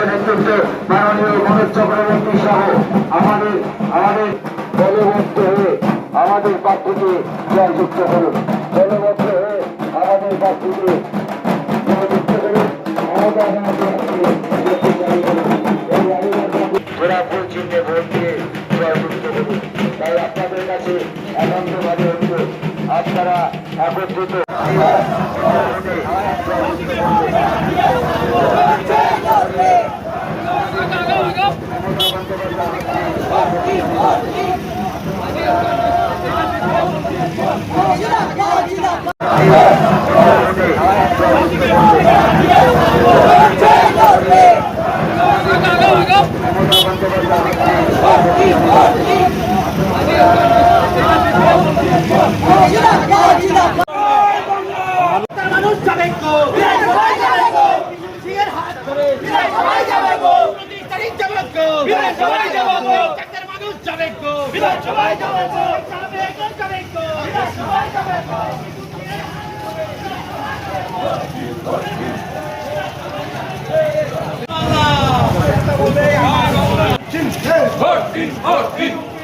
নেতৃত্বে মাননীয় মনোজ চক্রবর্তী সহ আমাদের দলবদ্ধ হয়ে আমাদের প্রার্থীকে জয়যুক্ত করুন। দলবদ্ধ হয়ে আমাদের প্রার্থীকে জয়যুক্ত করুন। ঘোরাফুল চিহ্নে ভোট দিয়ে জয়যুক্ত করুন। তাই আপনাদের কাছে একান্তভাবে অনুরোধ, আপনারা একত্রিত Vote in.